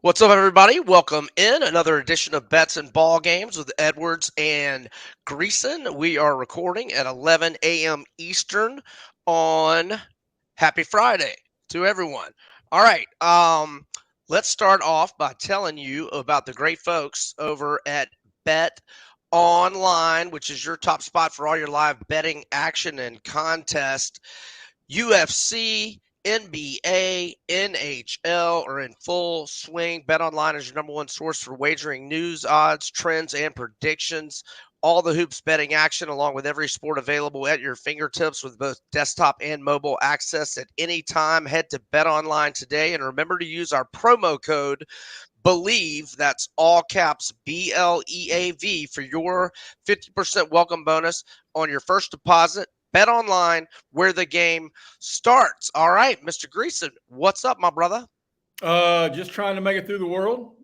What's up, everybody? Welcome in another edition of Bets and Ball Games with Edwards and Greeson. We are recording at 11 a.m. Eastern on Happy Friday to everyone. All right, let's start off by telling you about the great folks over at Bet Online, which is your top spot for all your live betting action and contest. UFC, NBA, NHL are in full swing. BetOnline is your number one source for wagering news, odds, trends, and predictions. All the hoops betting action, along with every sport available at your fingertips with both desktop and mobile access at any time. Head to BetOnline today and remember to use our promo code BELIEVE, that's all caps BLEAV, for your 50% welcome bonus on your first deposit. Bet online where the game starts. All right, Mr. Greeson, what's up, my brother? Just trying to make it through the world.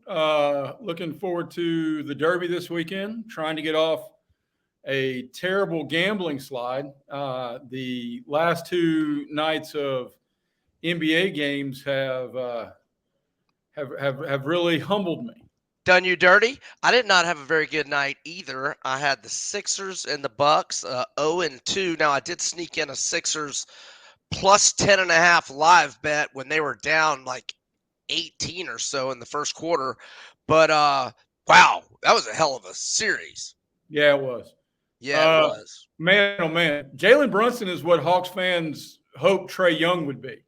Looking forward to the Derby this weekend. Trying to get off a terrible gambling slide. The last two nights of NBA games have really humbled me. Done you dirty? I did not have a very good night either. I had the Sixers and the Bucks, 0-2. Now I did sneak in a Sixers plus 10.5 live bet when they were down like 18 or so in the first quarter. But wow, that was a hell of a series. Yeah, it was. Yeah, it was. Man, oh man, Jalen Brunson is what Hawks fans hoped Trae Young would be.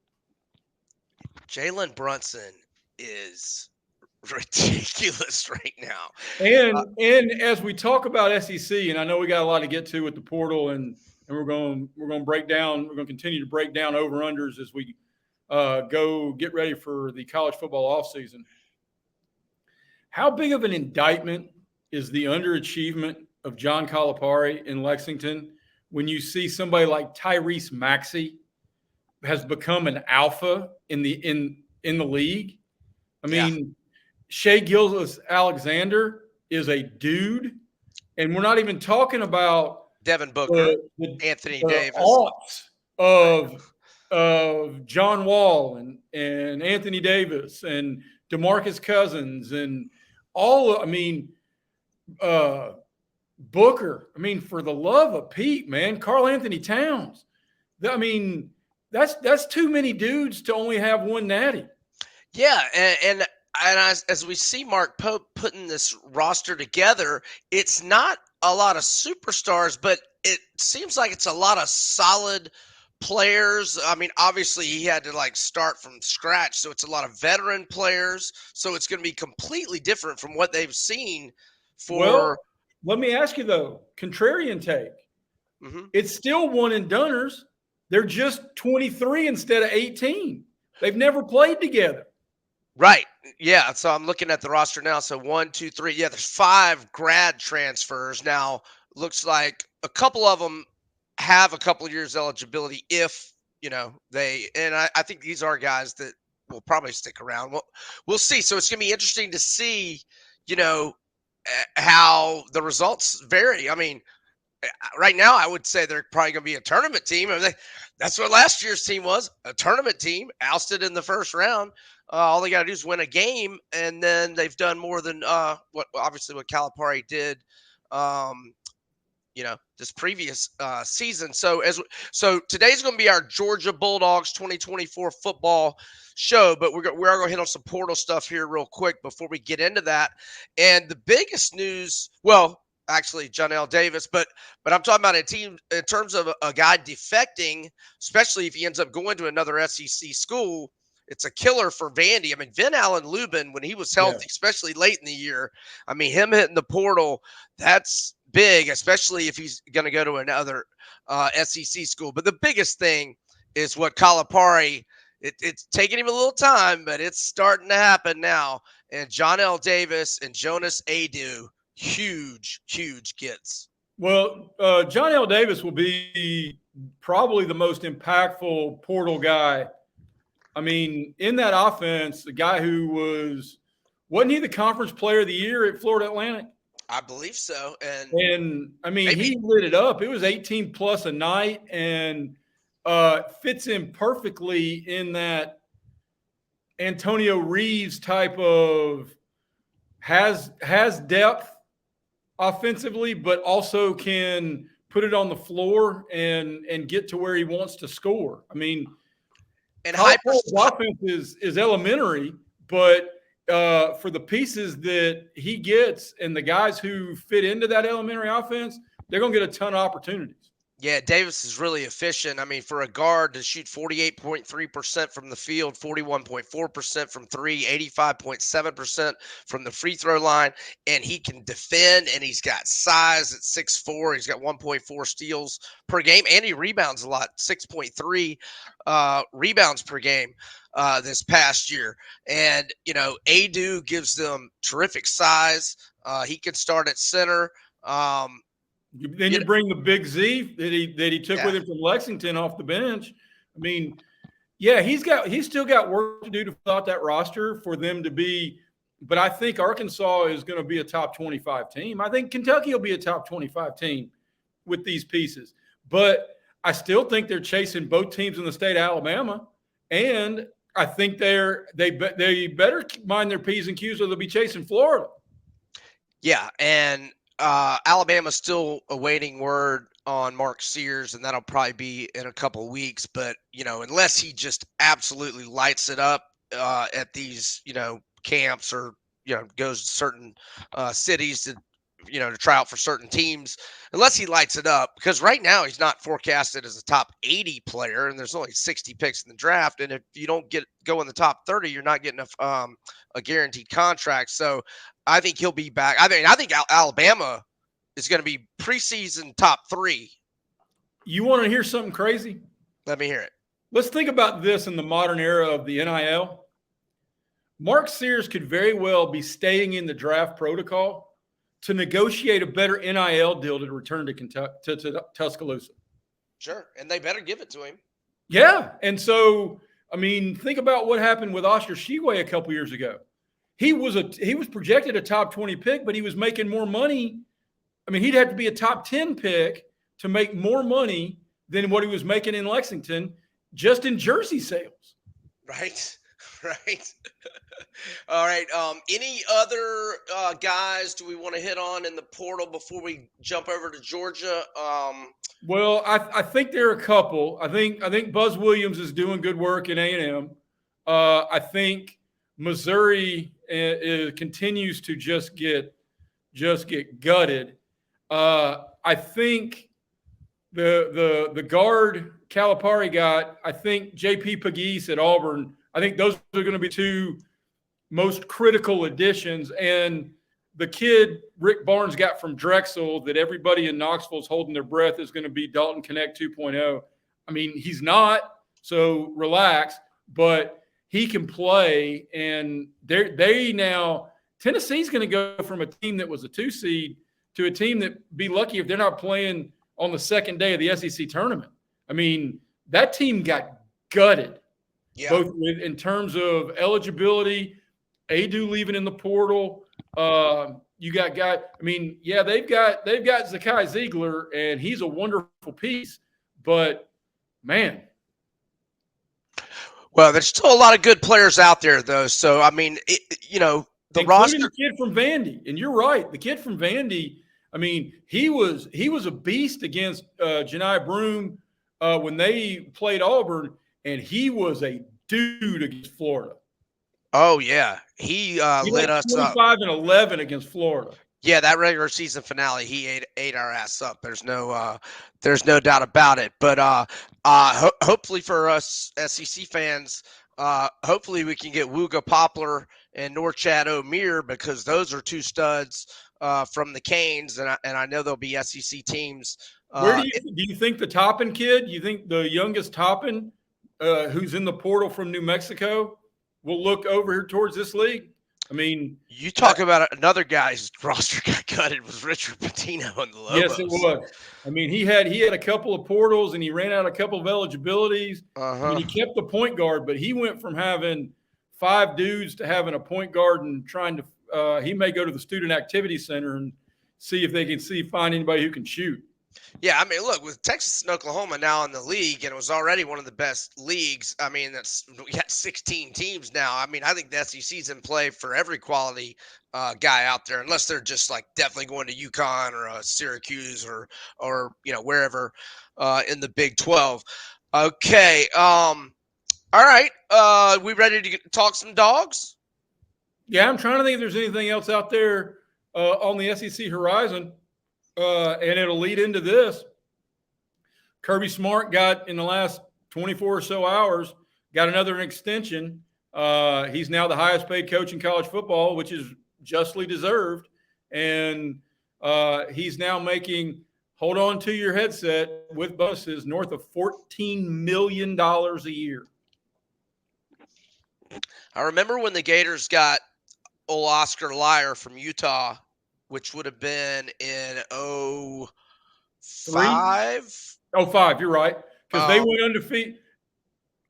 Jalen Brunson is ridiculous right now. And as we talk about SEC, and I know we got a lot to get to with the portal, and we're going to break down. We're going to continue to break down over unders as we go get ready for the college football offseason. How big of an indictment is the underachievement of John Calipari in Lexington when you see somebody like Tyrese Maxey has become an alpha in the league? I mean, Shea Gilgeous-Alexander is a dude, and we're not even talking about Devin Booker, Anthony Davis, of John Wall and Anthony Davis and DeMarcus Cousins and all. Booker. I mean, for the love of Pete, man, Karl Anthony Towns. I mean, that's too many dudes to only have one natty. Yeah, and as we see Mark Pope putting this roster together, it's not a lot of superstars, but it seems like it's a lot of solid players. I mean, obviously he had to like start from scratch, so it's a lot of veteran players. So it's going to be completely different from what they've seen for. Well, let me ask you though, contrarian take. Mm-hmm. It's still one and doneers. They're just 23 instead of 18. They've never played together. Right. Yeah. So I'm looking at the roster now. So 1, 2, 3. Yeah, there's 5 grad transfers. Now, looks like a couple of them have a couple of years eligibility if, I think these are guys that will probably stick around. We'll see. So it's going to be interesting to see, how the results vary. I mean, right now, I would say they're probably going to be a tournament team. I mean, that's what last year's team was, a tournament team, ousted in the first round. All they got to do is win a game, and then they've done more than what Calipari did, this previous season. So today's going to be our Georgia Bulldogs 2024 football show, but we're going to hit on some portal stuff here real quick before we get into that. And the biggest news, actually Johnell Davis, but I'm talking about a team in terms of a guy defecting, especially if he ends up going to another SEC school. It's a killer for Vandy. I mean, Vin Allen Lubin, when he was healthy, especially late in the year, I mean, him hitting the portal, that's big, especially if he's going to go to another SEC school. But the biggest thing is what Calipari, it's taking him a little time, but it's starting to happen now. And Johnell Davis and Jonas Adu, huge gets. Well, Johnell Davis will be probably the most impactful portal guy. I mean, in that offense, the guy who wasn't he the conference player of the year at Florida Atlantic? I believe so. And I mean, he lit it up. It was 18 plus a night and fits in perfectly in that Antonio Reeves type of has depth offensively, but also can put it on the floor and get to where he wants to score. I mean, And College hyper. offense is elementary, but for the pieces that he gets and the guys who fit into that elementary offense, they're going to get a ton of opportunities. Yeah, Davis is really efficient. I mean, for a guard to shoot 48.3% from the field, 41.4% from three, 85.7% from the free throw line, and he can defend, and he's got size at 6'4". He's got 1.4 steals per game, and he rebounds a lot, 6.3 rebounds per game this past year. And, Adu gives them terrific size. He can start at center. Then You you know, bring the big Z that he took yeah. with him from Lexington off the bench. I mean, yeah, he's still got work to do to fill out that roster for them to be. But I think Arkansas is going to be a top 25 team. I think Kentucky will be a top 25 team with these pieces. But I still think they're chasing both teams in the state of Alabama, and I think they better mind their P's and Q's or they'll be chasing Florida. Yeah, and Alabama's still awaiting word on Mark Sears, and that'll probably be in a couple of weeks. But unless he just absolutely lights it up at these camps, or goes to certain cities to try out for certain teams, unless he lights it up, because right now he's not forecasted as a top 80 player, and there's only 60 picks in the draft, and if you don't go in the top 30, you're not getting a guaranteed contract. So I think he'll be back. I think Alabama is going to be preseason top 3. You want to hear something crazy? Let me hear it. Let's think about this in the modern era of the NIL. Mark Sears could very well be staying in the draft protocol to negotiate a better NIL deal to return to Kentucky, to Tuscaloosa. Sure, and they better give it to him. Yeah, and so I mean, think about what happened with Oscar Tshiebwe a couple years ago. He was projected a top 20 pick, but he was making more money. I mean, he'd have to be a top 10 pick to make more money than what he was making in Lexington just in jersey sales. Right. Right. All right. Any other guys do we want to hit on in the portal before we jump over to Georgia? Well, I think there are a couple. I think Buzz Williams is doing good work in A&M. I think Missouri continues to just get gutted. I think the guard Calipari got. I think J.P. Pegues at Auburn. I think those are going to be two most critical additions. And the kid Rick Barnes got from Drexel that everybody in Knoxville is holding their breath is going to be Dalton Connect 2.0. I mean, he's not, so relax, but he can play. And Tennessee's going to go from a team that was a 2 seed to a team that be lucky if they're not playing on the second day of the SEC tournament. I mean, that team got gutted. Yeah. Both in terms of eligibility, Adu leaving in the portal. You got guys. I mean, yeah, they've got Zakai Ziegler, and he's a wonderful piece. But man, well, there's still a lot of good players out there, though. So I mean, the including roster. The kid from Vandy, and you're right, the kid from Vandy. I mean, he was a beast against Janai Broome when they played Auburn. And he was a dude against Florida. Oh, yeah. He lit us up. 25 and 11 against Florida. Yeah, that regular season finale, he ate our ass up. There's no doubt about it. But hopefully for us SEC fans, hopefully we can get Wooga Poplar and Norchad O'Meara, because those are two studs from the Canes, and I know there'll be SEC teams. Where do you think the Toppin kid? You think the youngest Toppin, who's in the portal from New Mexico, will look over here towards this league? I mean, you talk about another guy's roster got gutted was Richard Pitino in the Lobos. Yes, it was. I mean, he had a couple of portals and he ran out a couple of eligibilities. I mean, he kept the point guard, but he went from having 5 dudes to having a point guard and trying to. He may go to the student activity center and see if they can find anybody who can shoot. Yeah, I mean, look, with Texas and Oklahoma now in the league, and it was already one of the best leagues. I mean, we got 16 teams now. I mean, I think the SEC's in play for every quality guy out there, unless they're just like definitely going to UConn or Syracuse or wherever in the Big 12. Okay, all right. We ready to talk some dogs? Yeah, I'm trying to think if there's anything else out there on the SEC horizon, and it'll lead into this. Kirby Smart got in the last 24 or so hours, got another extension. He's now the highest paid coach in college football, which is justly deserved. And he's now making, hold on to your headset, with bonuses north of $14 million a year. I remember when the Gators got old Oscar Liar from Utah, which would have been in 05. 05, you're right. Because they went undefeated.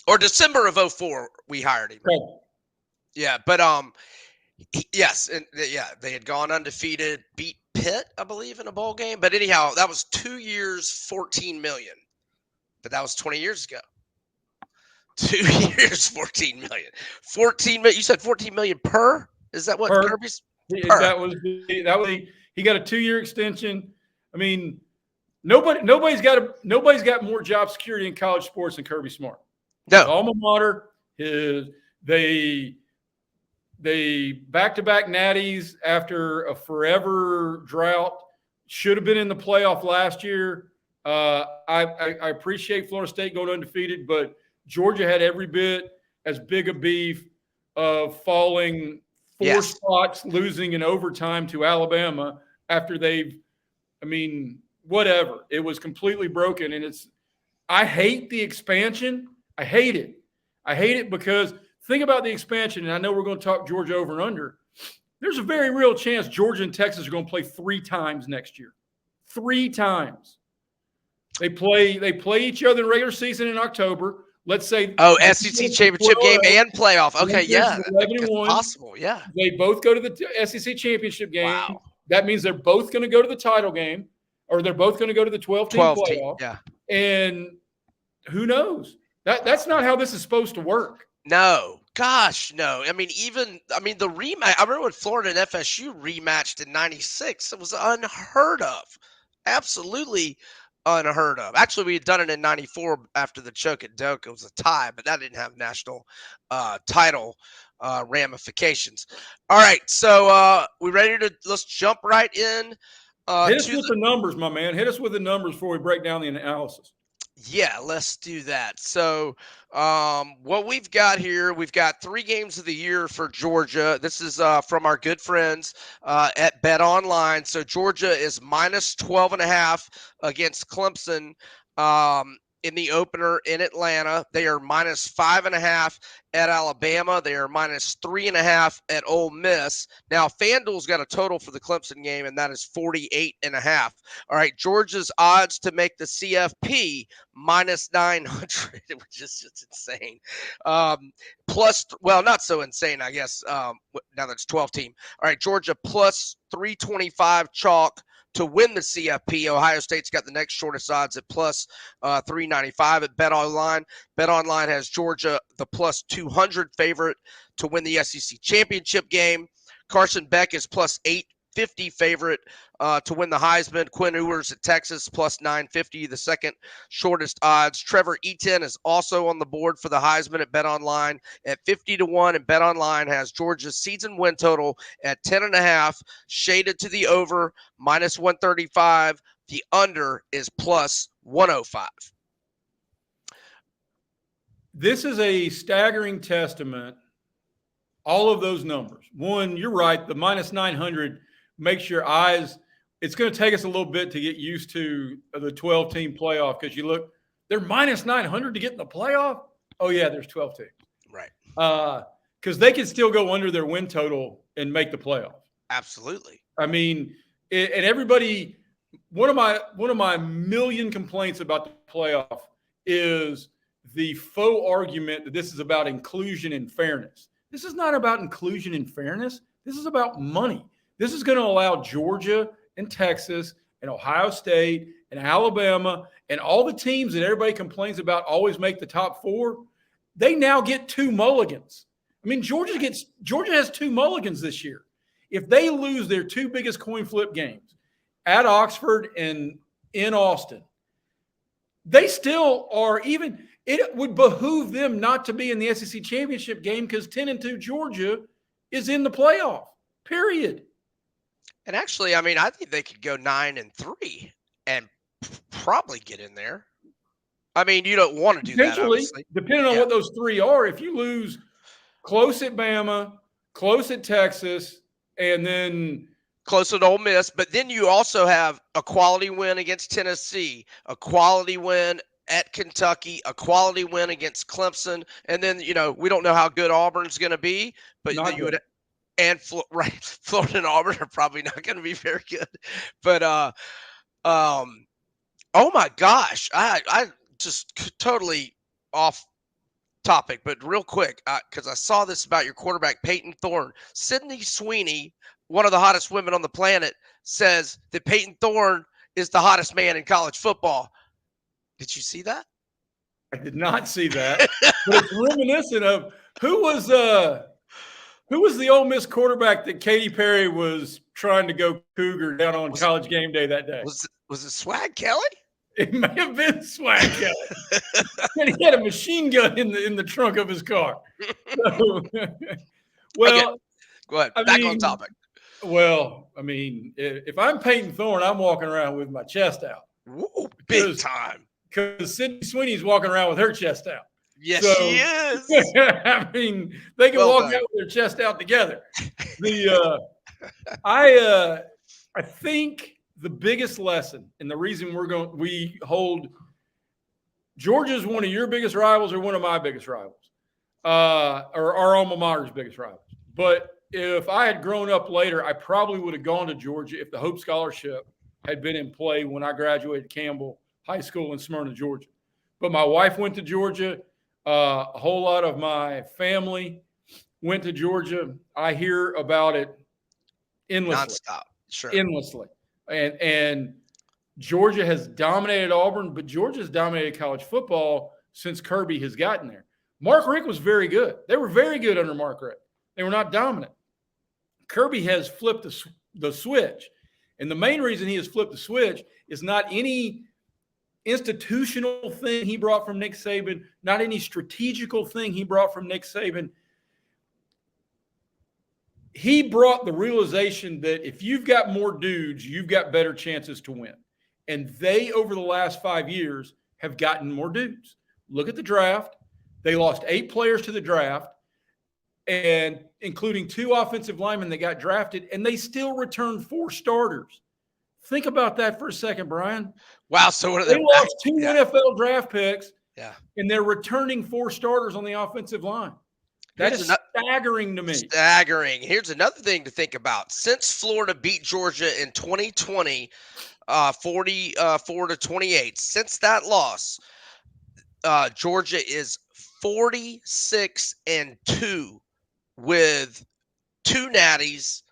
Or December of 04, we hired him. Right. Yeah, but yes, and yeah, they had gone undefeated, beat Pitt, I believe, in a bowl game. But anyhow, that was 2 years, 14 million. But that was 20 years ago. 2 years, 14 million. 14 million. You said 14 million per? Is that what Kirby's? Per. That was he got a 2-year extension. I mean, nobody's got more job security in college sports than Kirby Smart. No. His alma mater, they back-to-back natties after a forever drought. Should have been in the playoff last year. I appreciate Florida State going undefeated, but Georgia had every bit as big a beef of falling 4 spots, losing in overtime to Alabama after whatever. It was completely broken. And I hate the expansion. I hate it because think about the expansion. And I know we're going to talk Georgia over and under. There's a very real chance Georgia and Texas are going to play 3 times next year. 3 times. They play each other in regular season in October. Let's say SEC championship game and playoff. Okay, yeah, that's possible. Yeah, they both go to the SEC championship game. Wow. That means they're both going to go to the title game, or they're both going to go to the 12-team playoff. Yeah, and who knows? That's not how this is supposed to work. No, gosh, no. I mean, the rematch. I remember when Florida and FSU rematched in '96. It was unheard of. Absolutely unheard of. Actually, we had done it in '94 after the choke at Doak. It was a tie, but that didn't have national title ramifications. All right, so we ready to let's jump right in. Hit us with the numbers, my man. Hit us with the numbers before we break down the analysis. Yeah, let's do that. So, what we've got here, we've got 3 games of the year for Georgia. This is from our good friends at Bet Online. So, Georgia is minus 12.5 against Clemson in the opener in Atlanta. They are minus 5.5 at Alabama. They are minus 3.5 at Ole Miss. Now, FanDuel's got a total for the Clemson game, and that is 48.5. All right, Georgia's odds to make the CFP minus 900, which is just insane. Not so insane, I guess. Now that it's 12 team. All right, Georgia plus 325 chalk to win the CFP. Ohio State's got the next shortest odds at plus 395 at Bet Online. Bet Online has Georgia the plus 200 favorite to win the SEC championship game. Carson Beck is plus 850 favorite to win the Heisman. Quinn Ewers at Texas plus 950, the second shortest odds. Trevor Etienne is also on the board for the Heisman at Bet Online at 50-1, and Bet Online has Georgia's season win total at 10.5, shaded to the over minus 135. The under is plus 105. This is a staggering testament. All of those numbers. One, you're right. The minus 900 makes your eyes. It's going to take us a little bit to get used to the 12-team playoff because you look, they're minus 900 to get in the playoff. Oh yeah, there's 12 teams. Right. Because they can still go under their win total and make the playoff. Absolutely. I mean, and everybody. One of my million complaints about the playoff is the faux argument that this is about inclusion and fairness. This is not about inclusion and fairness. This is about money. This is going to allow Georgia and Texas and Ohio State and Alabama and all the teams that everybody complains about always make the top 4, they now get 2 mulligans. I mean, Georgia has 2 mulligans this year. If they lose their 2 biggest coin flip games at Oxford and in Austin, they still are even. It would behoove them not to be in the SEC championship game because 10-2 Georgia is in the playoff, period. And actually, I mean, I think they could go 9-3 and probably get in there. I mean, you don't want to do that, obviously. Depending on what those 3 are. If you lose close at Bama, close at Texas, and then close at Ole Miss, but then you also have a quality win against Tennessee, a quality win at Kentucky, a quality win against Clemson, and then we don't know how good Auburn's going to be, but you would. And Florida and Auburn are probably not going to be very good, but oh my gosh, I just totally off topic, but real quick, because I saw this about your quarterback Peyton Thorne. Sydney Sweeney, one of the hottest women on the planet, says that Peyton Thorne is the hottest man in college football. Did you see that? I did not see that, but it's reminiscent of who was the Ole Miss quarterback that Katy Perry was trying to go Cougar down on College Game Day that day? Was it Swag Kelly? It may have been Swag Kelly. And he had a machine gun in the trunk of his car. So, well, okay. Go ahead. Back on topic. Well, I mean, if I'm Peyton Thorne, I'm walking around with my chest out. Ooh, big time. Because Sydney Sweeney's walking around with her chest out. Yes, she is. I mean, they can walk out with their chest out together. I think the biggest lesson, and the reason we hold Georgia's one of your biggest rivals or one of my biggest rivals, or our alma mater's biggest rivals. But if I had grown up later, I probably would have gone to Georgia if the Hope Scholarship had been in play when I graduated Campbell High School in Smyrna, Georgia. But my wife went to Georgia. A whole lot of my family went to Georgia. I hear about it endlessly. Nonstop. Sure. Endlessly. And Georgia has dominated Auburn, but Georgia's dominated college football since Kirby has gotten there. Mark Richt was very good. They were very good under Mark Richt. They were not dominant. Kirby has flipped the switch. And the main reason he has flipped the switch is not any institutional thing he brought from Nick Saban, not any strategical thing he brought from Nick Saban. He brought the realization that if you've got more dudes, you've got better chances to win. And they, over the last 5 years, have gotten more dudes. Look at the draft. They lost 8 players to the draft, and including 2 offensive linemen that got drafted, and they still returned 4 starters. Think about that for a second, Brian. Wow. So what are they lost 2 NFL draft picks, and they're returning 4 starters on the offensive line. That's staggering to me. Staggering. Here's another thing to think about. Since Florida beat Georgia in 2020, 44-28, since that loss, Georgia is 46-2 with 2 natties,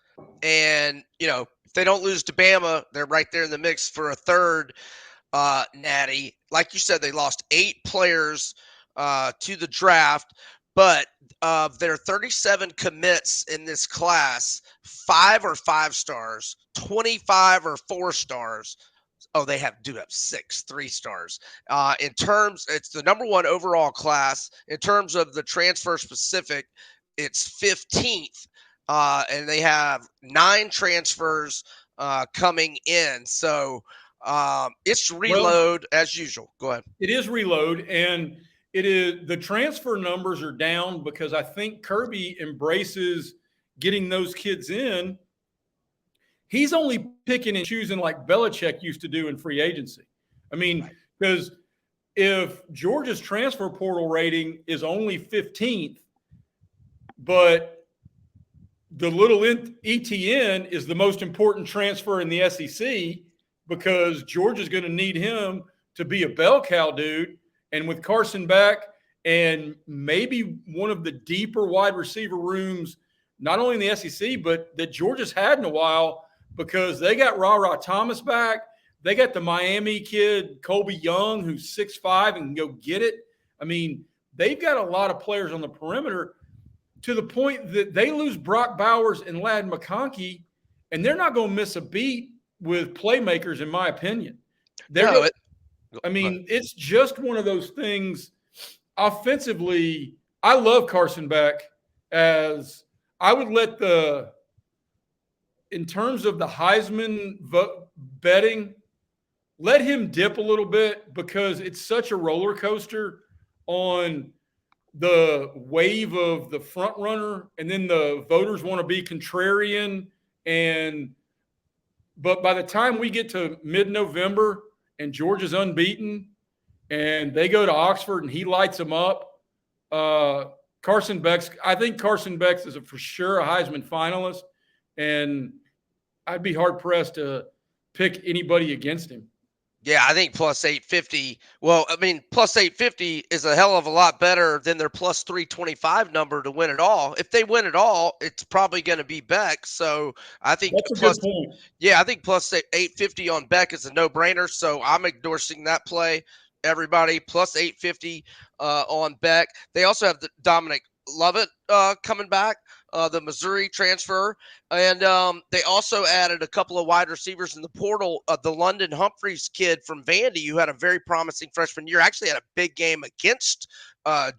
and if they don't lose to Bama, they're right there in the mix for a 3rd natty. Like you said, they lost 8 players to the draft, but of their 37 commits in this class, 5 are 5-stars, 25 are 4-stars. Oh, they do have 6 3-stars. It's the number 1 overall class. In terms of the transfer specific, it's 15th. And they have 9 transfers coming in. So it's reload as usual. Go ahead. It is reload, and it is the transfer numbers are down because I think Kirby embraces getting those kids in. He's only picking and choosing like Belichick used to do in free agency. I mean, because if Georgia's transfer portal rating is only 15th, but the little ETN is the most important transfer in the SEC because Georgia's going to need him to be a bell cow dude. And with Carson back and maybe one of the deeper wide receiver rooms, not only in the SEC, but that Georgia's had in a while because they got Ra Thomas back. They got the Miami kid, Colby Young, who's 6'5" and can go get it. I mean, they've got a lot of players on the perimeter to the point that they lose Brock Bowers and Ladd McConkey, and they're not going to miss a beat with playmakers, in my opinion. No, It's just one of those things. Offensively, I love Carson Beck. As I would let in terms of the Heisman betting, let him dip a little bit because it's such a roller coaster on the wave of the front runner, and then the voters want to be contrarian. But by the time we get to mid-November and Georgia's unbeaten and they go to Oxford and he lights them up, I think Carson Beck is for sure a Heisman finalist, and I'd be hard-pressed to pick anybody against him. Yeah, I think plus 850. Well, I mean, plus 850 is a hell of a lot better than their plus 325 number to win it all. If they win it all, it's probably going to be Beck. So I think that's a good point. Yeah, I think plus 850 on Beck is a no-brainer. So I'm endorsing that play. Everybody plus 850 on Beck. They also have the Dominic Lovett coming back, the Missouri transfer. And they also added a couple of wide receivers in the portal. The London Humphreys kid from Vandy, who had a very promising freshman year, actually had a big game against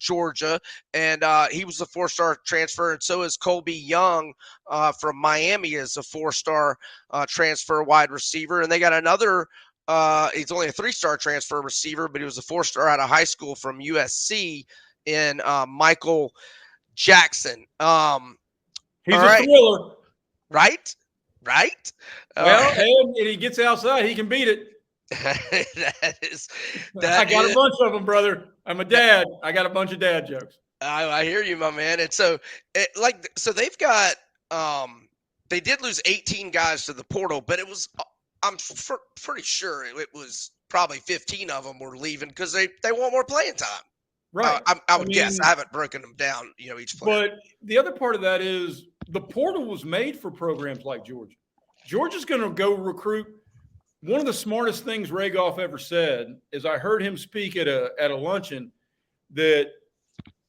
Georgia. And he was a 4-star transfer. And so is Colby Young from Miami is a 4-star transfer wide receiver. And they got another he's only a 3-star transfer receiver, but he was a 4-star out of high school from USC in Michael Jackson. He's a thriller. Right? Well, and he gets outside, he can beat it. I got a bunch of them, brother. I'm a dad. I got a bunch of dad jokes. I hear you, my man. And so, they've got they did lose 18 guys to the portal, but it was I'm pretty sure it was probably 15 of them were leaving because they want more playing time. Right. I would guess. I haven't broken them down, each player. But the other part of that is the portal was made for programs like Georgia. Georgia's going to go recruit. One of the smartest things Ray Goff ever said is I heard him speak at a luncheon that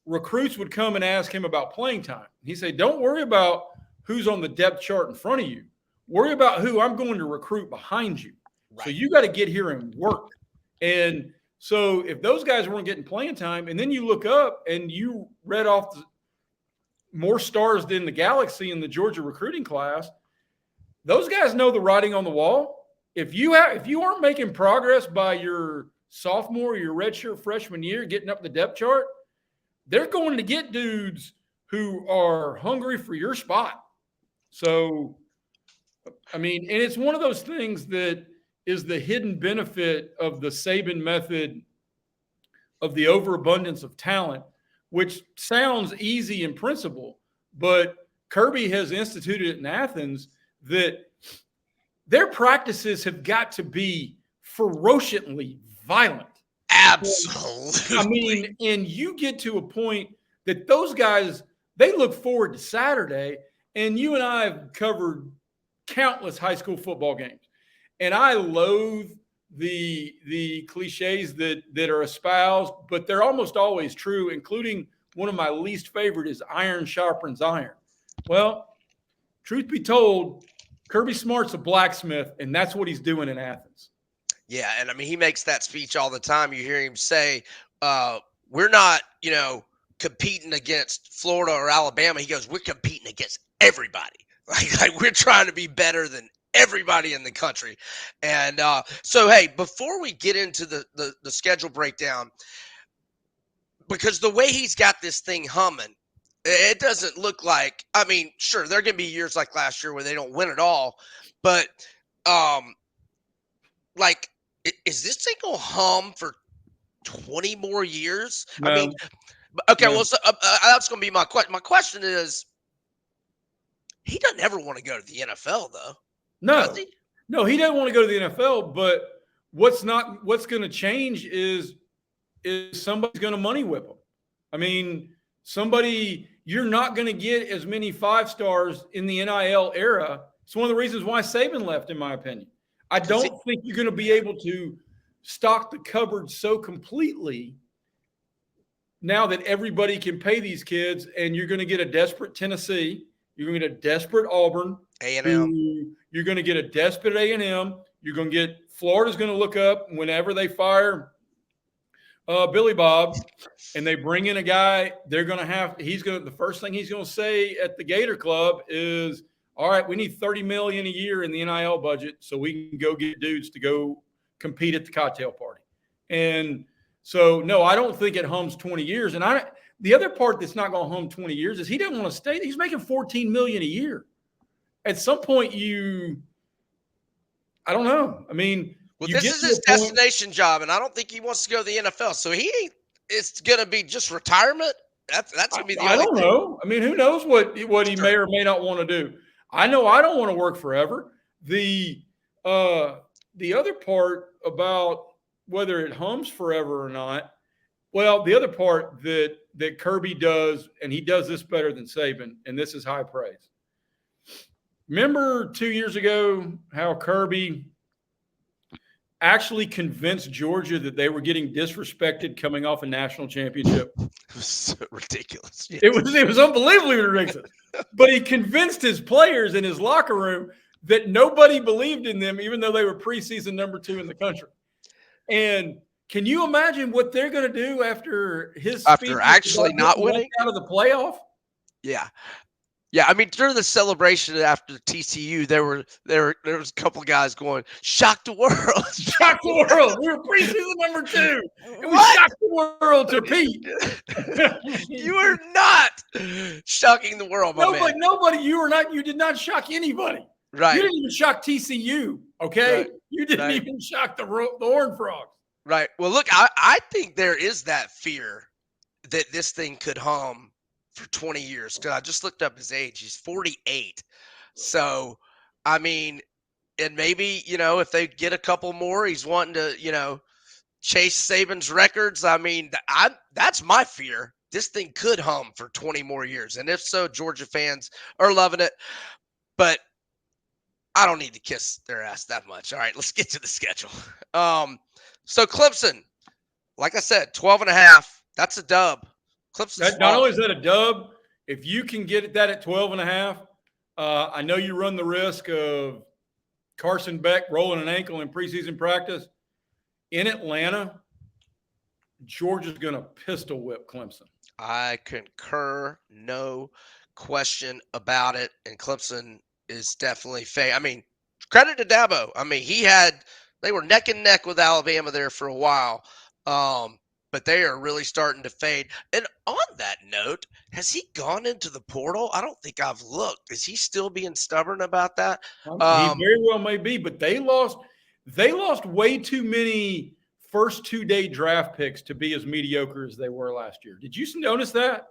recruits would come and ask him about playing time. He said, don't worry about who's on the depth chart in front of you. Worry about who I'm going to recruit behind you. Right. So you got to get here and work. And so if those guys weren't getting playing time, and then you look up and you read off more stars than the galaxy in the Georgia recruiting class, those guys know the writing on the wall. If you aren't making progress by your sophomore or your redshirt freshman year, getting up the depth chart, they're going to get dudes who are hungry for your spot. So, I mean, and it's one of those things that is the hidden benefit of the Saban method of the overabundance of talent, which sounds easy in principle, but Kirby has instituted it in Athens that their practices have got to be ferociously violent. Absolutely. I mean, and you get to a point that those guys, they look forward to Saturday, and you and I have covered countless high school football games. And I loathe the cliches that are espoused, but they're almost always true, including one of my least favorite is iron sharpens iron. Well, truth be told, Kirby Smart's a blacksmith, and that's what he's doing in Athens. Yeah, and I mean, he makes that speech all the time. You hear him say, we're not, competing against Florida or Alabama. He goes, we're competing against everybody. Like we're trying to be better than everybody in the country. And so, hey, before we get into the schedule breakdown, because the way he's got this thing humming, it doesn't look like, I mean, sure, there are going to be years like last year where they don't win at all, but is this thing going to hum for 20 more years? No. I mean, okay, well, so, that's going to be my question. My question is, he doesn't ever want to go to the NFL, though. No, does he? No, he doesn't want to go to the NFL. But what's going to change is somebody's going to money whip him. I mean, you're not going to get as many 5 stars in the NIL era. It's one of the reasons why Saban left, in my opinion. I 'Cause don't think you're going to be able to stock the cupboard so completely now that everybody can pay these kids, and you're going to get a desperate Tennessee, you're going to get a desperate Auburn, A&M. you're going to get a desperate A&M, you're going to get Florida's going to look up whenever they fire Billy Bob, and they bring in a guy. They're going to have. The first thing he's going to say at the Gator Club is, "All right, we need $30 million a year in the NIL budget so we can go get dudes to go compete at the cocktail party." And so, no, I don't think it hums 20 years. And the other part that's not going to hum 20 years is he doesn't want to stay. He's making $14 million a year. At some point, I don't know. I mean, Well, you this get is to his a point. destination job, and I don't think he wants to go to the NFL. So it's going to be just retirement. That's going to be the I only don't thing. know. I mean, who knows what he may or may not want to do. I know I don't want to work forever. The other part about whether it hums forever or not, well, the other part that Kirby does, and he does this better than Saban, and this is high praise. Remember 2 years ago how Kirby actually convinced Georgia that they were getting disrespected coming off a national championship? It was so ridiculous. It was unbelievably ridiculous. But he convinced his players in his locker room that nobody believed in them, even though they were preseason number 2 in the country. And can you imagine what they're going to do after his After speech actually not winning out of the playoff? Yeah. Yeah, I mean, during the celebration after TCU, there was a couple guys going, "Shock the world, shock the world." We were preseason number 2, and we shocked the world to Pete. You are not shocking the world, my man. Nobody. You did not shock anybody. Right. You didn't even shock TCU. Okay, right. You didn't even shock the Horned Frogs. Right. Well, look, I think there is that fear that this thing could hum for 20 years. Because I just looked up his age. He's 48. So, I mean, and maybe, if they get a couple more, he's wanting to, chase Saban's records. I mean, that's my fear. This thing could hum for 20 more years. And if so, Georgia fans are loving it. But I don't need to kiss their ass that much. All right, let's get to the schedule. So Clemson, like I said, 12.5. That's a dub. Clemson. Not only is that a dub, if you can get that at 12.5, I know you run the risk of Carson Beck rolling an ankle in preseason practice. In Atlanta, Georgia's going to pistol whip Clemson. I concur. No question about it. And Clemson is definitely I mean, credit to Dabo. I mean, they were neck and neck with Alabama there for a while. But they are really starting to fade. And on that note, has he gone into the portal? I don't think I've looked. Is he still being stubborn about that? He very well may be, but they lost way too many first 2-day draft picks to be as mediocre as they were last year. Did you notice that?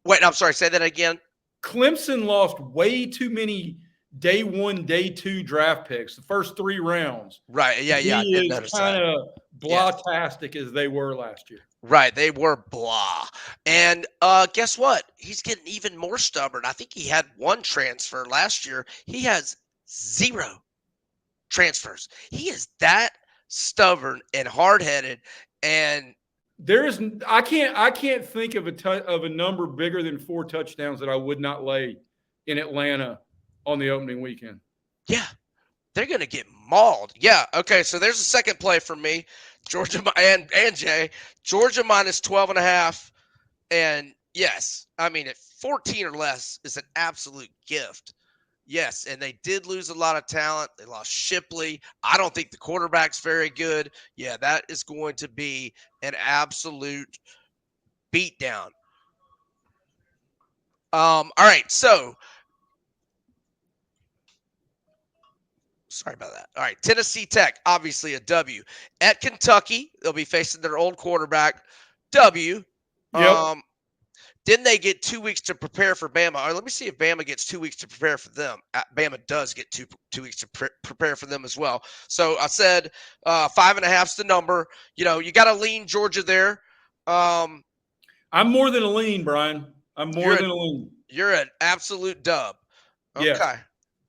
Wait, I'm sorry. Say that again. Clemson lost way too many day 1, day 2 draft picks, the first 3 rounds. Right. Yeah. I did notice that. Kind of blah-tastic as they were last year. Right. They were blah. And guess what? He's getting even more stubborn. I think he had 1 transfer last year. He has 0 transfers. He is that stubborn and hard-headed. And I can't think of a number bigger than 4 touchdowns that I would not lay in Atlanta on the opening weekend. Yeah. They're going to get mauled. Yeah. Okay. So there's a second play for me. Georgia and Jay. Georgia minus 12.5. And yes, I mean, at 14 or less is an absolute gift. Yes. And they did lose a lot of talent. They lost Shipley. I don't think the quarterback's very good. Yeah, that is going to be an absolute beatdown. All right. So, sorry about that. All right. Tennessee Tech, obviously a W. At Kentucky, they'll be facing their old quarterback. W. Yep. Then they get 2 weeks to prepare for Bama. All right, let me see if Bama gets 2 weeks to prepare for them. Bama does get two weeks to prepare for them as well. So I said 5.5 is the number. You got to lean Georgia there. I'm more than a lean, Brian. I'm more than a lean. You're an absolute dub. Okay. Yeah.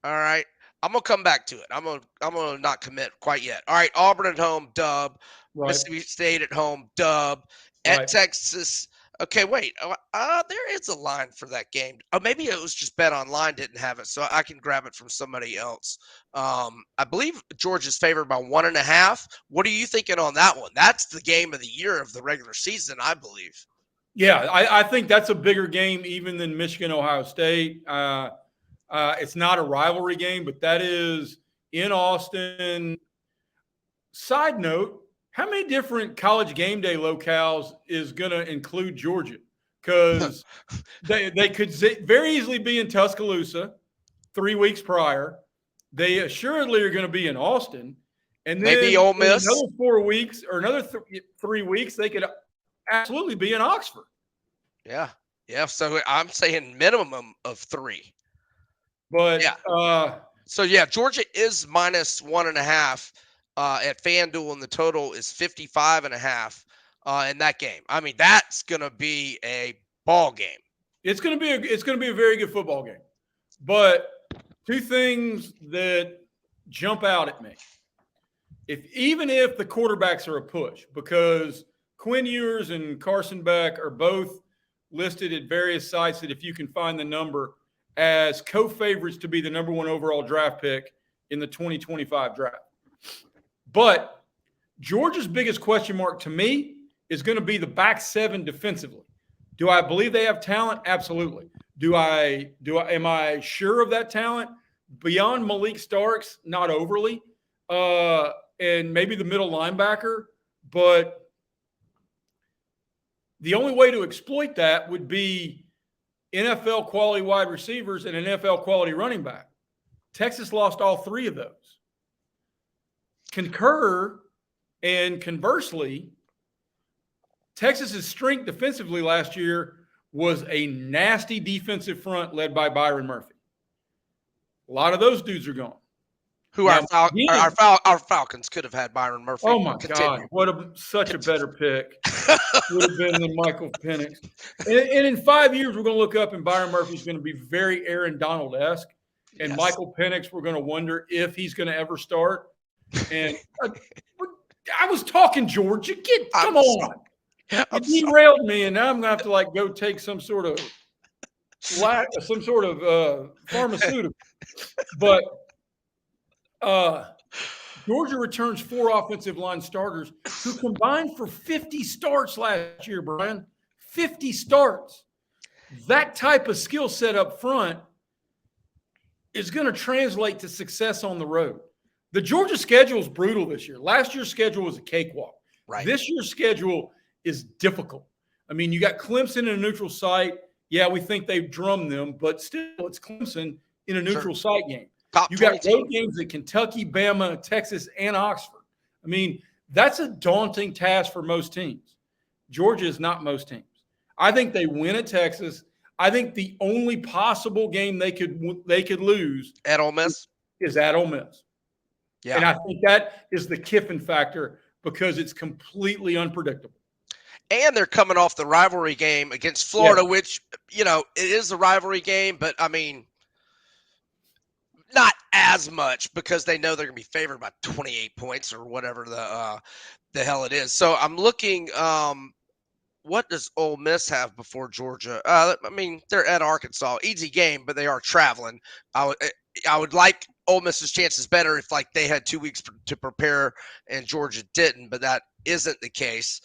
All right. I'm gonna come back to it. I'm gonna not commit quite yet. All right, Auburn at home, dub. Right. Mississippi State at home, dub. At Right. Texas. Okay, wait. There is a line for that game. Oh, maybe it was just Bet Online didn't have it, so I can grab it from somebody else. I believe Georgia's favored by 1.5. What are you thinking on that one? That's the game of the year of the regular season, I believe. Yeah, I think that's a bigger game even than Michigan, Ohio State. It's not a rivalry game, but that is in Austin. Side note, how many different college game day locales is going to include Georgia? Because they could very easily be in Tuscaloosa 3 weeks prior. They assuredly are going to be in Austin. And then Maybe Ole in Miss. another 4 weeks or another 3 weeks, they could absolutely be in Oxford. Yeah. Yeah. So I'm saying minimum of 3. Yeah. But So yeah, Georgia is minus 1.5 at FanDuel, and the total is 55.5 in that game. I mean, that's gonna be a ball game. it's going to be a very good football game. But two things that jump out at me. Even if the quarterbacks are a push, because Quinn Ewers and Carson Beck are both listed at various sites that if you can find the number as co-favorites to be the number 1 overall draft pick in the 2025 draft. But Georgia's biggest question mark to me is going to be the back seven defensively. Do I believe they have talent? Absolutely. Am I sure of that talent? Beyond Malik Starks, not overly. And maybe the middle linebacker, but the only way to exploit that would be NFL quality wide receivers and an NFL quality running back. Texas lost all 3 of those. Concur and conversely, Texas's strength defensively last year was a nasty defensive front led by Byron Murphy. A lot of those dudes are gone. Who Now, our Falcons could have had Byron Murphy. Oh my God! Such a better pick would have been than Michael Penix. And in 5 years, we're going to look up and Byron Murphy's going to be very Aaron Donald-esque. And Yes. Michael Penix, we're going to wonder if he's going to ever start. And I was talking Georgia. Come on. You derailed me, and now I'm going to have to go take some sort of pharmaceutical. But Georgia returns 4 offensive line starters who combined for 50 starts last year, Brian. 50 starts. That type of skill set up front is going to translate to success on the road. The Georgia schedule is brutal this year. Last year's schedule was a cakewalk. Right. This year's schedule is difficult. I mean, you got Clemson in a neutral site. Yeah, we think they've drummed them, but still it's Clemson in a neutral site game. You got road games at Kentucky, Bama, Texas, and Oxford. I mean, that's a daunting task for most teams. Georgia is not most teams. I think they win at Texas. I think the only possible game they could lose at Ole Miss is at Ole Miss. Yeah. And I think that is the Kiffin factor because it's completely unpredictable. And they're coming off the rivalry game against Florida, which, it is a rivalry game, but I mean, not as much because they know they're going to be favored by 28 points or whatever the hell it is. So I'm looking, what does Ole Miss have before Georgia? I mean, they're at Arkansas. Easy game, but they are traveling. I would like Ole Miss's chances better if they had 2 weeks to prepare and Georgia didn't, but that isn't the case.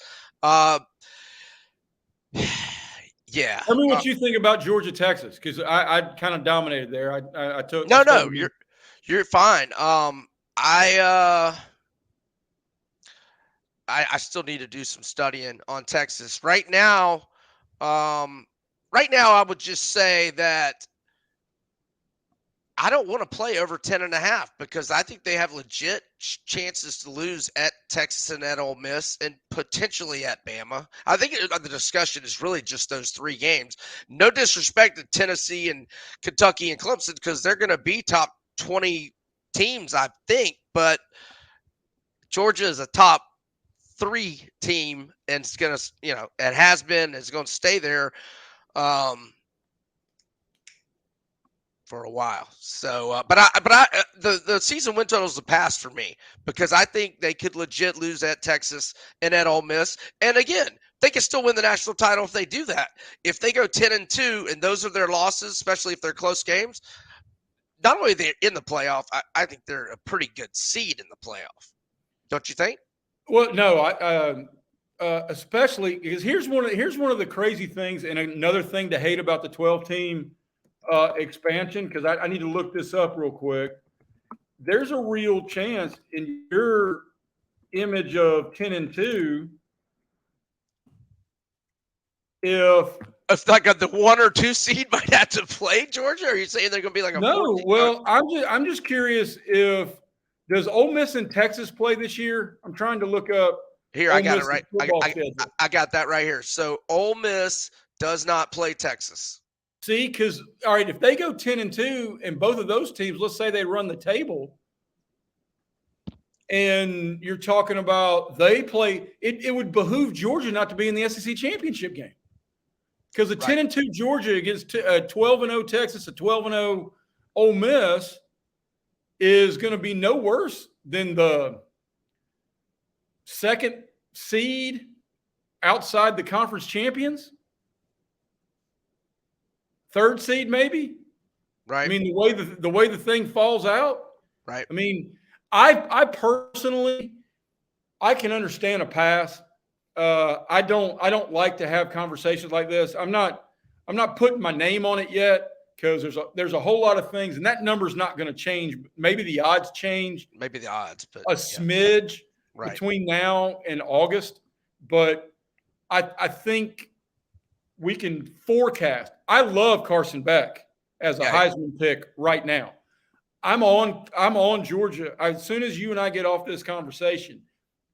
Yeah. Tell me what you think about Georgia, Texas, because I kind of dominated there. I took no, you're fine. I still need to do some studying on Texas right now. I would just say that I don't want to play over 10.5 because I think they have legit chances to lose at Texas and at Ole Miss and potentially at Bama. I think the discussion is really just those 3 games. No disrespect to Tennessee and Kentucky and Clemson because they're going to be top 20 teams, I think, but Georgia is a top 3 team and it's going to, it has been, it's going to stay there. for a while. So, the season win total is the pass for me because I think they could legit lose at Texas and at Ole Miss. And again, they can still win the national title if they do that. If they go 10-2 and those are their losses, especially if they're close games, not only are they in the playoff, I think they're a pretty good seed in the playoff. Don't you think? Well, no, especially because here's one of the crazy things, and another thing to hate about the 12-team expansion. Because I need to look this up real quick. There's a real chance in your image of 10-2 if like the 1 or 2 seed might have to play Georgia. Or are you saying they're going to be like a 4 no. seed? Well, I'm just curious if does Ole Miss and Texas play this year? I'm trying to look up Here, I Ole got it Miss's right. football schedule. I got that right here. So Ole Miss does not play Texas. See, because all right, if they go 10-2 and both of those teams, let's say they run the table, and you're talking about they play, it would behoove Georgia not to be in the SEC championship game. Because a 10-2 Georgia against a 12-0 Texas, a 12-0 Ole Miss is going to be no worse than the second seed outside the conference champions. Third seed, maybe. Right. I mean, the way the thing falls out. Right. I mean, I personally, I can understand a pass. I don't like to have conversations like this. I'm not putting my name on it yet because there's a whole lot of things, and that number's not going to change. Maybe the odds change. Maybe the odds, but a smidge between now and August. But I think we can forecast. I love Carson Beck as a Heisman pick right now. I'm on Georgia. As soon as you and I get off this conversation,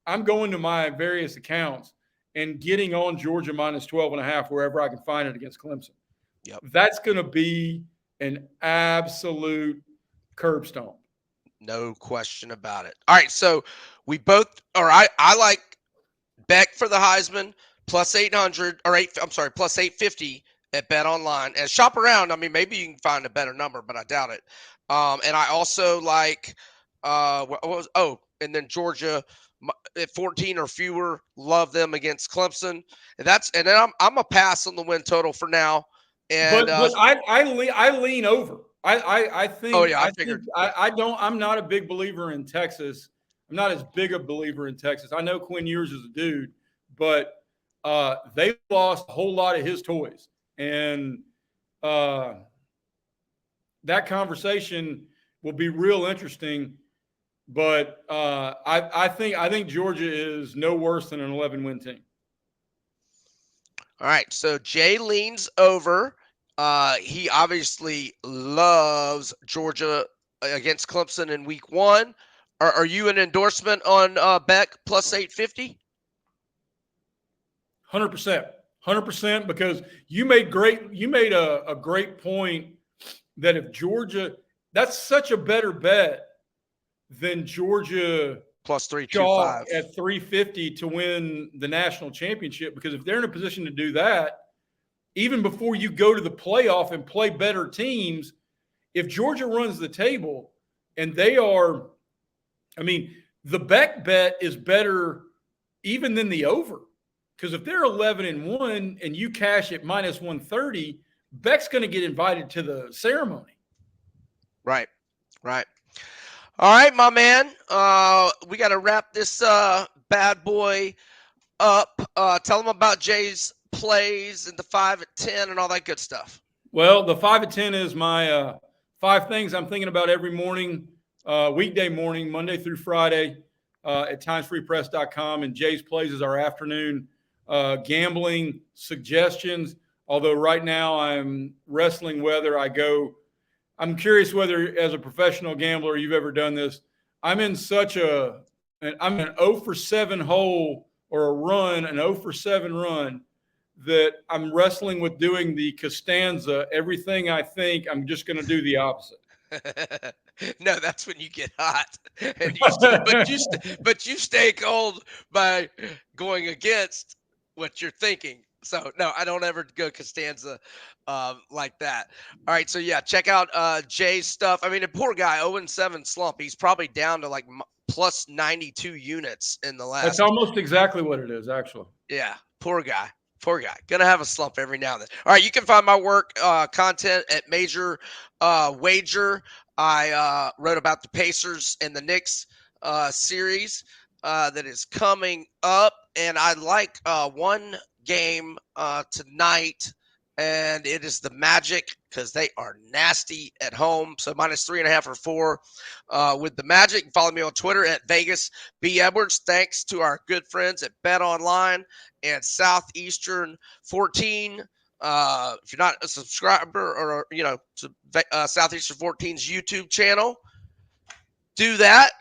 I'm going to my various accounts and getting on Georgia minus 12.5 wherever I can find it against Clemson. Yep. That's going to be an absolute curb stomp. No question about it. All right, so we both, or I like Beck for the Heisman plus 800 or plus 850 at Bet Online. And shop around. I mean, maybe you can find a better number, but I doubt it. And I also like and then Georgia at 14 or fewer. Love them against Clemson. And then I'm a pass on the win total for now. And but I lean over. I think. Oh yeah, I figured. I'm not a big believer in Texas. I'm not as big a believer in Texas. I know Quinn Ewers is a dude, but they lost a whole lot of his toys, and that conversation will be real interesting. But I think Georgia is no worse than an 11-win team. All right, so Jay leans over. He obviously loves Georgia against Clemson in week 1. Are you an endorsement on Beck plus 850? 100%, because you made a great point that if Georgia, that's such a better bet than Georgia plus 325 at 350 to win the national championship. Because if they're in a position to do that, even before you go to the playoff and play better teams, if Georgia runs the table and they are, I mean, the Beck bet is better even than the over. Because if they're 11-1 and you cash at minus 130, Beck's going to get invited to the ceremony. Right. All right, my man. We got to wrap this bad boy up. Tell them about Jay's plays and the 5 at 10 and all that good stuff. Well, the 5 at 10 is my 5 things I'm thinking about every morning, weekday morning, Monday through Friday at timesfreepress.com. And Jay's plays is our afternoon gambling suggestions. Although right now I'm wrestling whether I'm curious whether as a professional gambler you've ever done this. I'm in I'm an 0 for 7 hole or a run, an 0 for 7 run that I'm wrestling with doing the Costanza. Everything I think, I'm just going to do the opposite. No, that's when you get hot, and but you stay cold by going against what you're thinking. So no, I don't ever go Costanza like that. All right, so yeah, check out Jay's stuff. I mean, the poor guy, 0-7 slump. He's probably down to like plus 92 units in the That's last. almost exactly what it is, actually. Yeah, poor guy. Poor guy. Gonna have a slump every now and then. All right, you can find my work content at Major Wager. I wrote about the Pacers and the Knicks series that is coming up, and I like one game tonight, and it is the Magic because they are nasty at home. So -3.5 or 4 with the Magic. Follow me on Twitter at Vegas B Edwards. Thanks to our good friends at Bet Online and Southeastern 14. If you're not a subscriber or to Southeastern 14's YouTube channel, do that.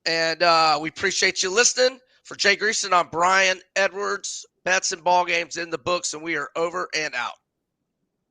And we appreciate you listening. For Jay Greeson, I'm Brian Edwards. Bets and ball games in the books, and we are over and out.